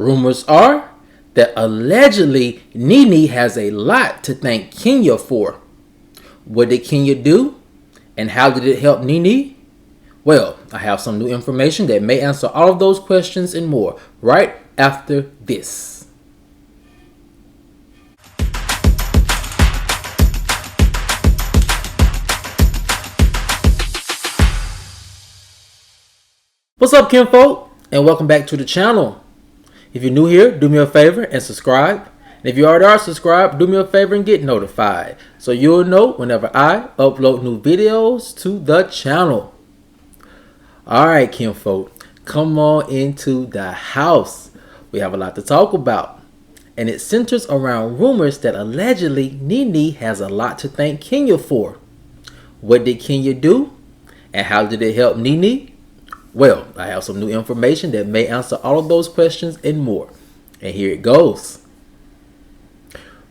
Rumors are that allegedly Nene has a lot to thank Kenya for. What did Kenya do? And how did it help Nene? Well, I have some new information that may answer all of those questions and more right after this. What's up, kinfolk? And welcome back to the channel. If you're new here, do me a favor and subscribe. And if you already are subscribed, do me a favor and get notified so you'll know whenever I upload new videos to the channel. Alright, kinfolk, come on into the house. We have a lot to talk about. And it centers around rumors that allegedly Nene has a lot to thank Kenya for. What did Kenya do? And how did it help Nene? Well, I have some new information that may answer all of those questions and more. And here it goes.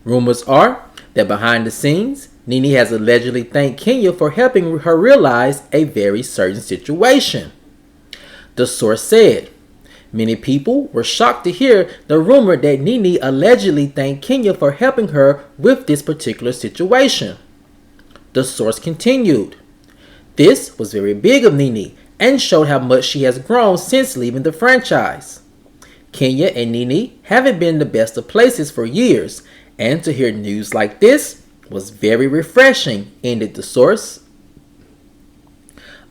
Rumors are that behind the scenes, Nene has allegedly thanked Kenya for helping her realize a very certain situation. The source said, many people were shocked to hear the rumor that Nene allegedly thanked Kenya for helping her with this particular situation. The source continued, this was very big of Nene and showed how much she has grown since leaving the franchise. Kenya and Nene haven't been in the best of places for years, and to hear news like this was very refreshing, ended the source.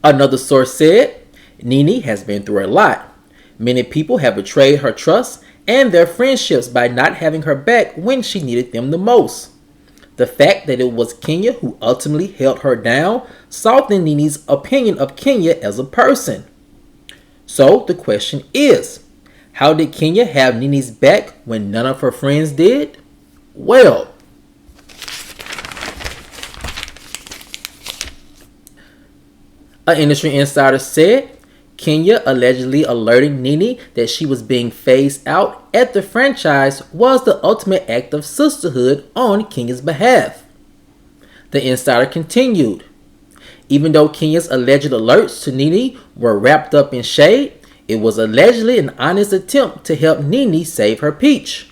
Another source said, Nene has been through a lot. Many people have betrayed her trust and their friendships by not having her back when she needed them the most. The fact that it was Kenya who ultimately held her down softened Nene's opinion of Kenya as a person. So the question is, how did Kenya have Nene's back when none of her friends did? Well, an industry insider said Kenya allegedly alerting Nene that she was being phased out at the franchise was the ultimate act of sisterhood on Kenya's behalf. The insider continued, even though Kenya's alleged alerts to Nene were wrapped up in shade, it was allegedly an honest attempt to help Nene save her peach.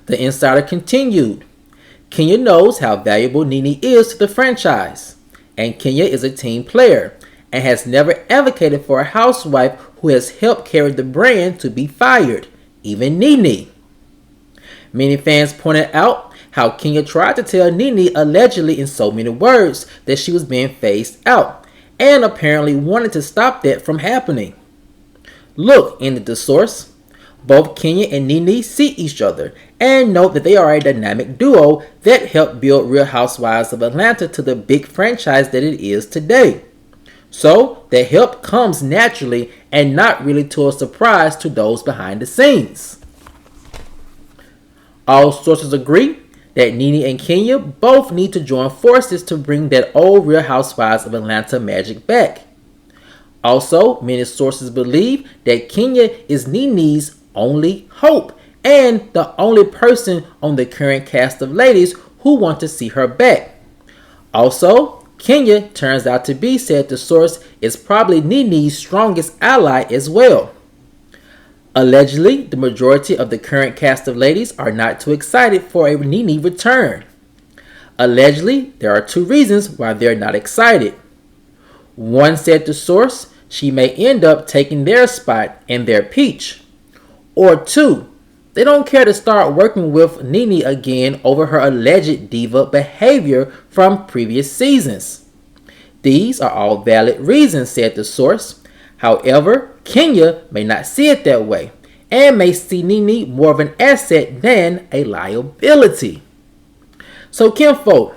The insider continued, Kenya knows how valuable Nene is to the franchise, and Kenya is a team player and has never advocated for a housewife who has helped carry the brand to be fired, even Nene. Many fans pointed out how Kenya tried to tell Nene allegedly in so many words that she was being phased out, and apparently wanted to stop that from happening. Look, ended the source, both Kenya and Nene see each other and know that they are a dynamic duo that helped build Real Housewives of Atlanta to the big franchise that it is today. So, the help comes naturally and not really to a surprise to those behind the scenes. All sources agree that Nene and Kenya both need to join forces to bring that old Real Housewives of Atlanta magic back. Also, many sources believe that Kenya is Nene's only hope and the only person on the current cast of ladies who want to see her back. Also, Kenya turns out to be, said the source, is probably Nene's strongest ally as well. Allegedly, the majority of the current cast of ladies are not too excited for a Nene return. Allegedly, there are two reasons why they're not excited. One, said the source, she may end up taking their spot and their peach. Or two, they don't care to start working with Nene again over her alleged diva behavior from previous seasons. These are all valid reasons, said the source. However, Kenya may not see it that way and may see Nene more of an asset than a liability. So, kinfolk,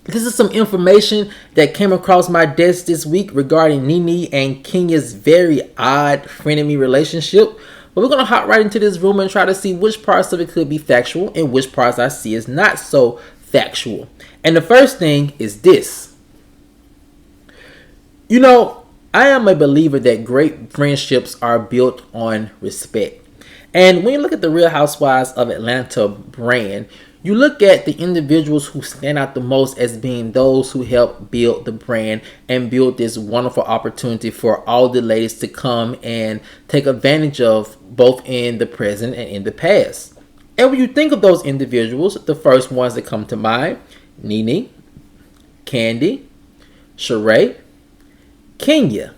this is some information that came across my desk this week regarding Nene and Kenya's very odd frenemy relationship. But we're going to hop right into this rumor and try to see which parts of it could be factual and which parts I see as not so factual. And the first thing is this. You know, I am a believer that great friendships are built on respect. And when you look at the Real Housewives of Atlanta brand, You look at the individuals who stand out the most as being those who help build the brand and build this wonderful opportunity for all the ladies to come and take advantage of, both in the present and in the past. And when you think of those individuals, the first ones that come to mind: Nene, Candy, Sheree, Kenya,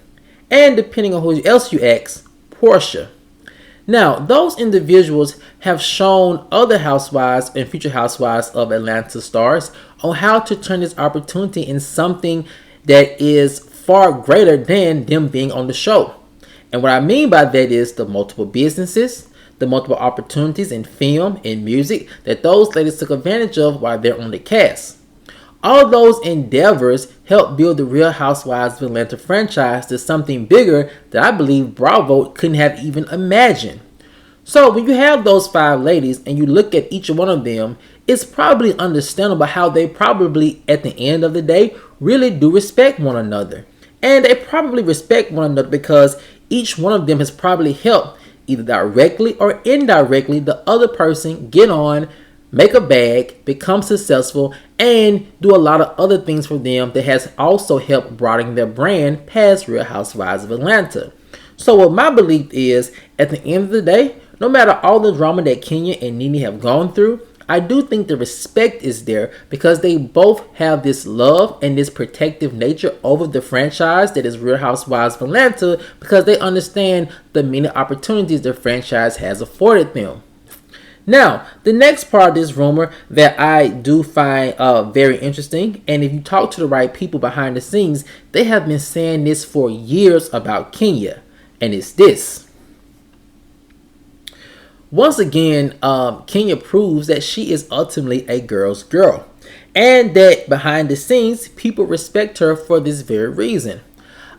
and depending on who else you ask, Portia. Now, those individuals have shown other housewives and future housewives of Atlanta stars on how to turn this opportunity in something that is far greater than them being on the show. And what I mean by that is the multiple businesses, the multiple opportunities in film and music that those ladies took advantage of while they're on the cast. All those endeavors helped build the Real Housewives of Atlanta franchise to something bigger that I believe Bravo couldn't have even imagined. So when you have those 5 ladies and you look at each one of them, it's probably understandable how they probably, at the end of the day, really do respect one another. And they probably respect one another because each one of them has probably helped, either directly or indirectly, the other person get on, make a bag, become successful, and do a lot of other things for them that has also helped broaden their brand past Real Housewives of Atlanta. So what my belief is, at the end of the day, no matter all the drama that Kenya and Nene have gone through, I do think the respect is there because they both have this love and this protective nature over the franchise that is Real Housewives of Atlanta, because they understand the many opportunities the franchise has afforded them. Now, the next part of this rumor that I do find very interesting, and if you talk to the right people behind the scenes, they have been saying this for years about Kenya, and it's this. Once again, Kenya proves that she is ultimately a girl's girl, and that behind the scenes, people respect her for this very reason.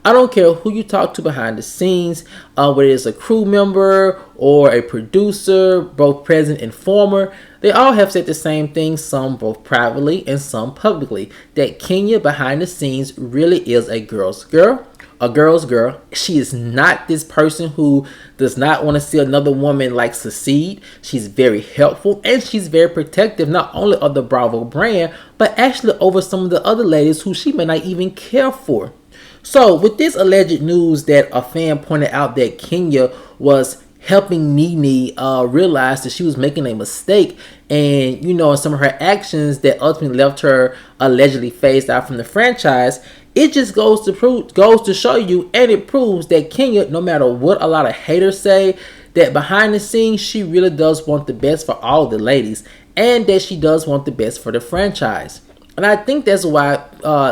I don't care who you talk to behind the scenes, whether it's a crew member or a producer, both present and former, they all have said the same thing, some both privately and some publicly, that Kenya behind the scenes really is a girl's girl. A girl's girl. She is not this person who does not want to see another woman like succeed. She's very helpful and she's very protective, not only of the Bravo brand, but actually over some of the other ladies who she may not even care for. So with this alleged news that a fan pointed out that Kenya was helping Nene realize that she was making a mistake, and some of her actions that ultimately left her allegedly phased out from the franchise, it just goes to show you, and it proves that Kenya, no matter what a lot of haters say, that behind the scenes she really does want the best for all the ladies, and that she does want the best for the franchise. And I think that's why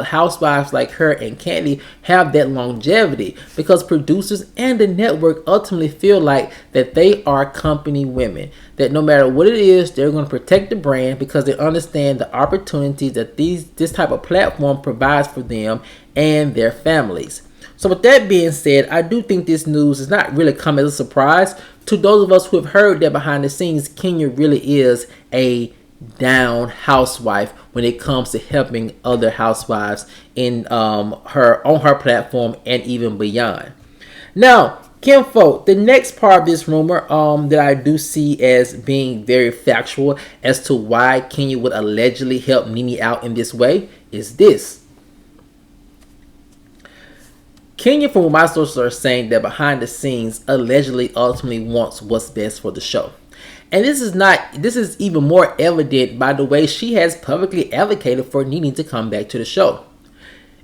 housewives like her and Candy have that longevity, because producers and the network ultimately feel like that they are company women, that no matter what it is, they're going to protect the brand because they understand the opportunities that this type of platform provides for them and their families. So with that being said, I do think this news is not really come as a surprise to those of us who have heard that behind the scenes, Kenya really is a down housewife when it comes to helping other housewives in her platform and even beyond. Now, Kinfolk, the next part of this rumor that I do see as being very factual as to why Kenya would allegedly help Nene out in this way is this. Kenya, from what my sources are saying, that behind the scenes allegedly ultimately wants what's best for the show. And this is even more evident by the way she has publicly advocated for Nene to come back to the show.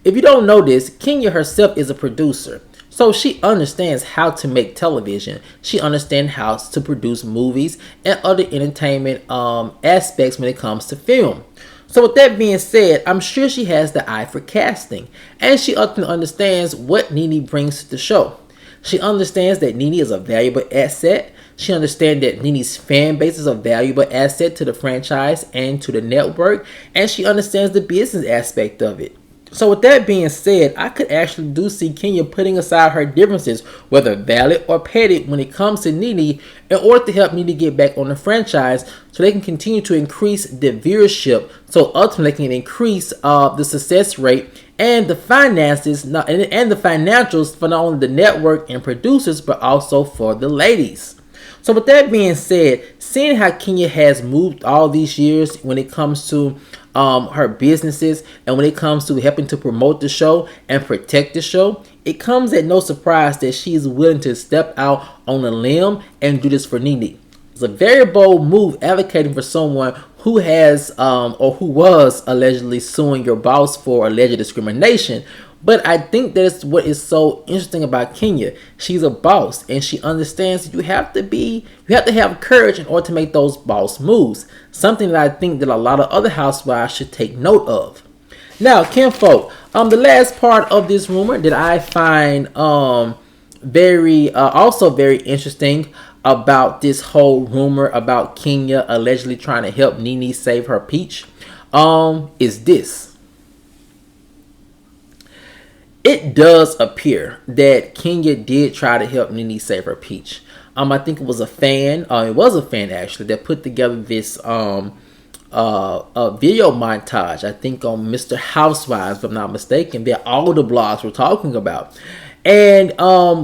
If you don't know this, Kenya herself is a producer. So she understands how to make television. She understands how to produce movies and other entertainment aspects when it comes to film. So with that being said, I'm sure she has the eye for casting. And she ultimately understands what Nene brings to the show. She understands that Nene is a valuable asset. She understands that Nene's fan base is a valuable asset to the franchise and to the network. And she understands the business aspect of it. So with that being said, I could actually do see Kenya putting aside her differences, whether valid or petty, when it comes to Nene, in order to help Nene get back on the franchise so they can continue to increase the viewership, so ultimately they can increase the success rate and the finances and the financials for not only the network and producers, but also for the ladies. So with that being said, seeing how Kenya has moved all these years when it comes to her businesses and when it comes to helping to promote the show and protect the show, it comes at no surprise that she is willing to step out on a limb and do this for Nene. It's a very bold move advocating for someone who has or who was allegedly suing your boss for alleged discrimination. But I think that's what is so interesting about Kenya. She's a boss and she understands that you have to have courage in order to make those boss moves. Something that I think that a lot of other housewives should take note of. Now, kinfolk, the last part of this rumor that I find also very interesting about this whole rumor about Kenya allegedly trying to help Nene save her peach is this. It does appear that Kenya did try to help Nene save her peach. I think it was a fan. It was a fan actually that put together this a video montage. I think on Mr. Housewives, if I'm not mistaken, that all the blogs were talking about. And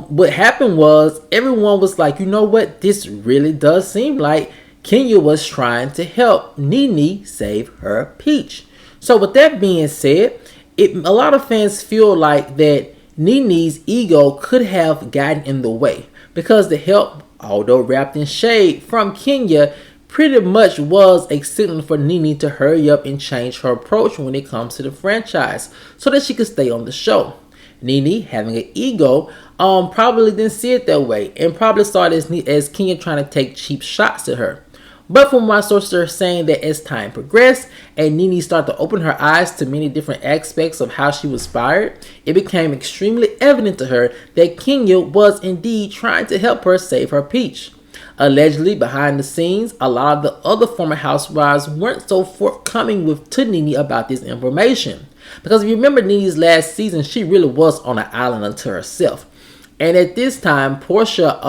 what happened was everyone was like, you know what? This really does seem like Kenya was trying to help Nene save her peach. So with that being said, a lot of fans feel like that Nene's ego could have gotten in the way because the help, although wrapped in shade from Kenya, pretty much was a signal for Nene to hurry up and change her approach when it comes to the franchise so that she could stay on the show. Nene, having an ego, probably didn't see it that way and probably saw it as Kenya trying to take cheap shots at her. But from my sources are saying that as time progressed and Nene started to open her eyes to many different aspects of how she was inspired, it became extremely evident to her that Kenya was indeed trying to help her save her peach. Allegedly, behind the scenes, a lot of the other former housewives weren't so forthcoming to Nene about this information. Because if you remember Nene's last season, she really was on an island unto herself. And at this time, Portia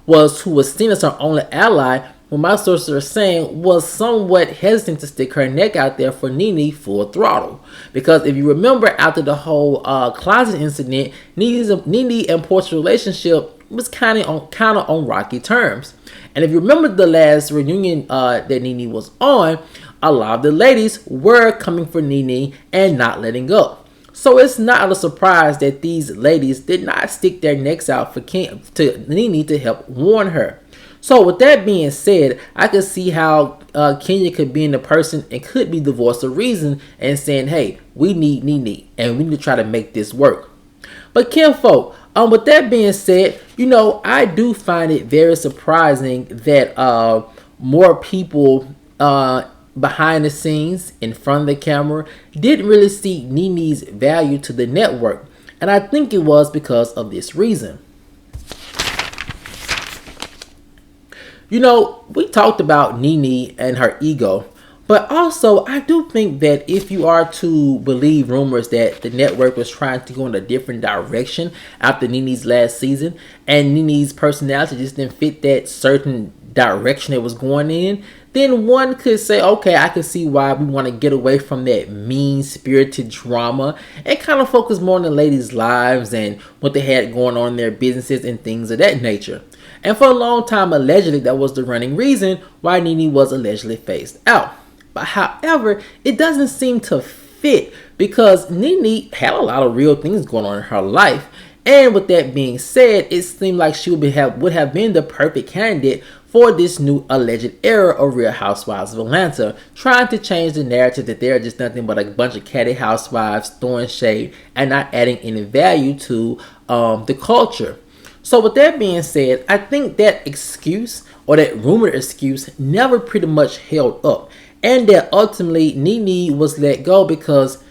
who was seen as her only ally, what my sources are saying, was somewhat hesitant to stick her neck out there for Nene full throttle. Because if you remember, after the whole closet incident, Nene and Portia's relationship was kind of on rocky terms. And if you remember the last reunion that Nene was on, a lot of the ladies were coming for Nene and not letting up. So it's not a surprise that these ladies did not stick their necks out to Nene to help warn her. So with that being said, I could see how Kenya could be in the person and could be the voice of reason and saying, hey, we need Nene and we need to try to make this work. But kinfolk, with that being said, I do find it very surprising that more people behind the scenes, in front of the camera, didn't really see Nene's value to the network. And I think it was because of this reason. We talked about Nene and her ego, but also I do think that if you are to believe rumors that the network was trying to go in a different direction after Nene's last season, and Nene's personality just didn't fit that certain direction it was going in, then one could say, okay, I can see why we want to get away from that mean-spirited drama and kind of focus more on the ladies' lives and what they had going on in their businesses and things of that nature. And for a long time, allegedly, that was the running reason why Nene was allegedly phased out. But however, it doesn't seem to fit because Nene had a lot of real things going on in her life. And with that being said, it seemed like she would have been the perfect candidate for this new alleged era of Real Housewives of Atlanta, trying to change the narrative that they're just nothing but a bunch of catty housewives throwing shade and not adding any value to the culture. So with that being said, I think that excuse or that rumored excuse never pretty much held up. And that ultimately Nene was let go because,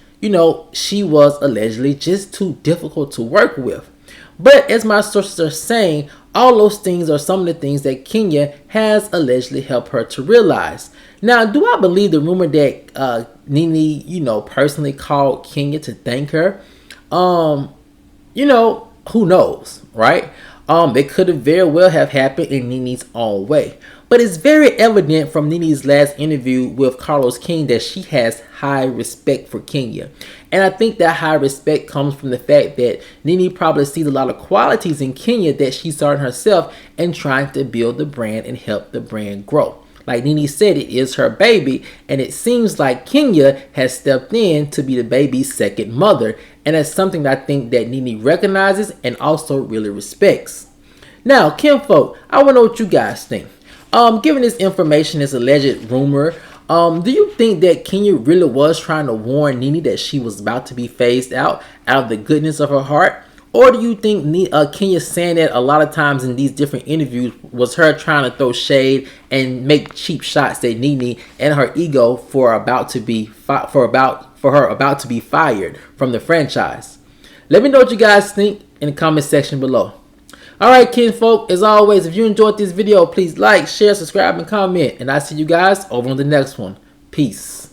she was allegedly just too difficult to work with. But as my sources are saying, all those things are some of the things that Kenya has allegedly helped her to realize. Now, do I believe the rumor that Nene, personally called Kenya to thank her? Who knows, right? It could have very well have happened in Nene's own way. But it's very evident from Nene's last interview with Carlos King that she has high respect for Kenya. And I think that high respect comes from the fact that Nene probably sees a lot of qualities in Kenya that she saw in herself and trying to build the brand and help the brand grow. Like Nene said, it is her baby, and it seems like Kenya has stepped in to be the baby's second mother, and that's something that I think that Nene recognizes and also really respects. Now, kinfolk, I want to know what you guys think. Given this information, this alleged rumor, do you think that Kenya really was trying to warn Nene that she was about to be phased out of the goodness of her heart? Or do you think Kenya saying that a lot of times in these different interviews was her trying to throw shade and make cheap shots at Nene and her ego for her about to be fired from the franchise? Let me know what you guys think in the comment section below. Alright, kinfolk, as always, if you enjoyed this video, please like, share, subscribe, and comment. And I'll see you guys over on the next one. Peace.